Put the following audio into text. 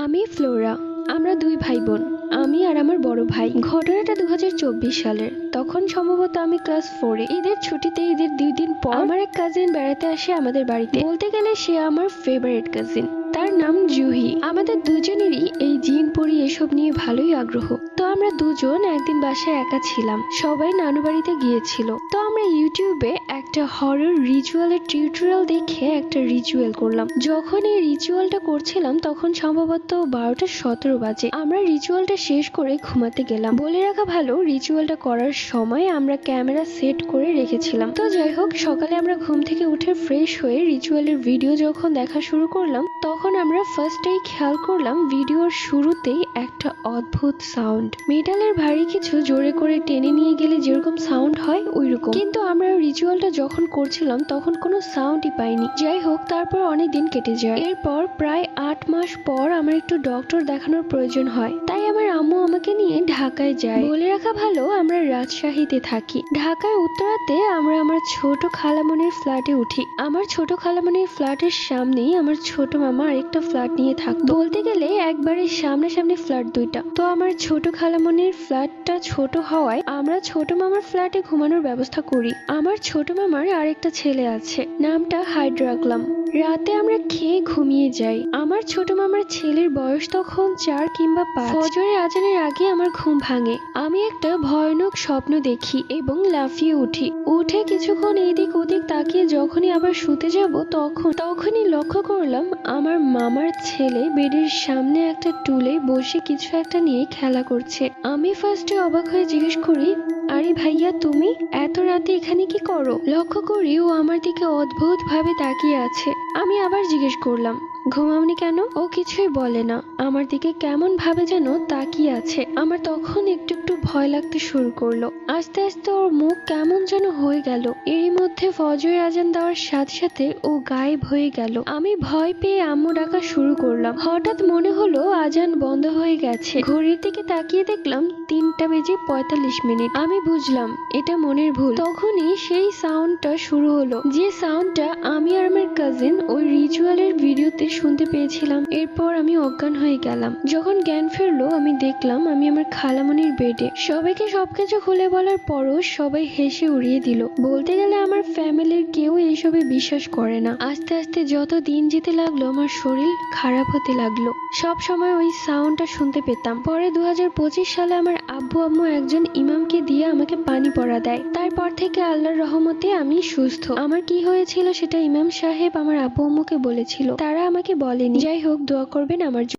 আমি ফ্লোরা। আমরা দুই ভাই বোন। আমি আর আমার বড় ভাই। ঘটনাটা 2024 সালের। তখন সম্ভবত আমি ক্লাস 4-এ। ঈদের ছুটিতে ঈদের 2 দিন পর আমার এক কাজিন বেড়াতে আসে আমাদের বাড়িতে। বলতে গেলে সে আমার ফেভারিট কাজিন। তার নাম জুহি। আমাদের দুজনেরই এই জিন পরি এসব নিয়ে ভালোই আগ্রহ। তো আমরা দুজন একদিন বাসায় একা ছিলাম। সবাই নানু বাড়িতে গিয়েছিল। তো আমরা ইউটিউবে একটা হরর রিচুয়ালের টিউটোরিয়াল দেখে একটা রিচুয়াল করলাম। যখন এই রিচুয়ালটা করছিলাম তখন সম্ভবত 12:17 বাজে। আমরা রিচুয়ালটা শেষ করে ঘুমাতে গেলাম। বলে রাখা ভালো, রিচুয়ালটা করার সময় আমরা ক্যামেরা সেট করে রেখেছিলাম। তো যাই হোক, সকালে আমরা ঘুম থেকে উঠে ফ্রেশ হয়ে রিচুয়ালের ভিডিও যখন দেখা শুরু করলাম তখন আমরা ফার্স্টেই খেয়াল করলাম ভিডিওর শুরুতেই একটা অদ্ভুত সাউন্ড। মেটালের ভারী কিছু জোরে করে টেনে নিয়ে গেলে যেরকম সাউন্ড হয় ওইরকম। কিন্তু আমরা রিচুয়ালটা যখন করছিলাম তখন কোনো সাউন্ডই পাইনি। যাই হোক, তারপর অনেক দিন কেটে যায়। এরপর প্রায় 8 মাস পর আমার একটু ডক্টর দেখানোর প্রয়োজন হয়। তাই আমার আম্মু আমাকে নিয়ে ঢাকায় যায়। বলে রাখা ভালো, আমরা রাজশাহীতে থাকি। ঢাকায় উত্তরাতে আমরা আমার ছোট খালামণির ফ্ল্যাটে উঠি। আমার ছোট খালামণির ফ্ল্যাটের সামনেই আমার ছোট মামা আরেকটা ফ্ল্যাট নিয়ে থাকতো। বলতে গেলে একবারে সামনাসামনি ফ্ল্যাট দুইটা। তো আমার ছোট খালামণির ফ্ল্যাটটা ছোট হওয়ায় আমরা ছোট মামার ফ্ল্যাটে ঘুমানোর ব্যবস্থা করি। আমার ছোট মামার আরেকটা ছেলে আছে, নামটা হাইড রাখলাম। রাতে আমরা খেয়ে ঘুমিয়ে যাই। আমার ছোট মামার ছেলের বয়স তখন 4 কিংবা 5। ফজরের আজানের আগে আমার ঘুম ভাঙে। আমি একটা ভয়ানক স্বপ্ন দেখি এবং লাফিয়ে উঠি। উঠে কিছুক্ষণ এদিক ওদিক তাকিয়ে যখনই আবার শুতে যাব তখনই লক্ষ্য করলাম আমার মামার ছেলে বেডের সামনে একটা টুলে বসে কিছু একটা নিয়ে খেলা করছে। আমি ফার্স্টে অবাক হয়ে জিজ্ঞেস করি, আরে ভাইয়া, তুমি এত রাতে এখানে কি করো? লক্ষ্য করি ও আমার দিকে অদ্ভুত ভাবে তাকিয়ে আছে। আমি আবার জিজ্ঞেস করলাম, ঘুমাওনি কেন? ও কিছুই বলে না, আমার দিকে কেমন ভাবে যেন তাকিয়ে আছে। আমার তখন একটু একটু ভয় লাগতে শুরু করলো। আস্তে আস্তে ওর মুখ কেমন যেন হয়ে গেল। এরই মধ্যে ফজরের আজান দেওয়ার সাথে সাথে ও গায়েব হয়ে গেল। আমি ভয় পেয়ে আম্মু ডাকা শুরু করলাম। হঠাৎ মনে হলো আজান বন্ধ হয়ে গেছে। ঘড়ির দিকে তাকিয়ে দেখলাম 3:45। আমি বুঝলাম এটা মনের ভুল। তখনই সেই সাউন্ডটা শুরু হলো, যে সাউন্ডটা আমি আর আমার কাজিন ওই রিচুয়ালের ভিডিওতে শুনতে পেয়েছিলাম। এরপর আমি অজ্ঞান হয়ে গেলাম। যখন জ্ঞান ফিরলো আমি দেখলাম আমি আমার খালামণির বেডে। সবাইকে সবকিছু খুলে বলার পরও সবাই হেসে উড়িয়ে দিল। বলতে গেলে আমার ফ্যামিলির কেউ এইসবে বিশ্বাস করে না। আস্তে আস্তে যত দিন যেতে লাগলো আমার শরীর খারাপ হতে লাগলো। সব সময় ওই সাউন্ডটা শুনতে পেতাম। পরে 2025 সালে আমার আব্বু আম্মু একজন ইমামকে দিয়ে আমাকে পানি পড়া দেয়। তারপর থেকে আল্লাহর রহমতে আমি সুস্থ। আমার কি হয়েছিল সেটা ইমাম সাহেব আমার আব্বু আম্মুকে বলেছিল, তারা আমাকে বলেনি। যাই হোক, দোয়া করবেন আমার জন্য।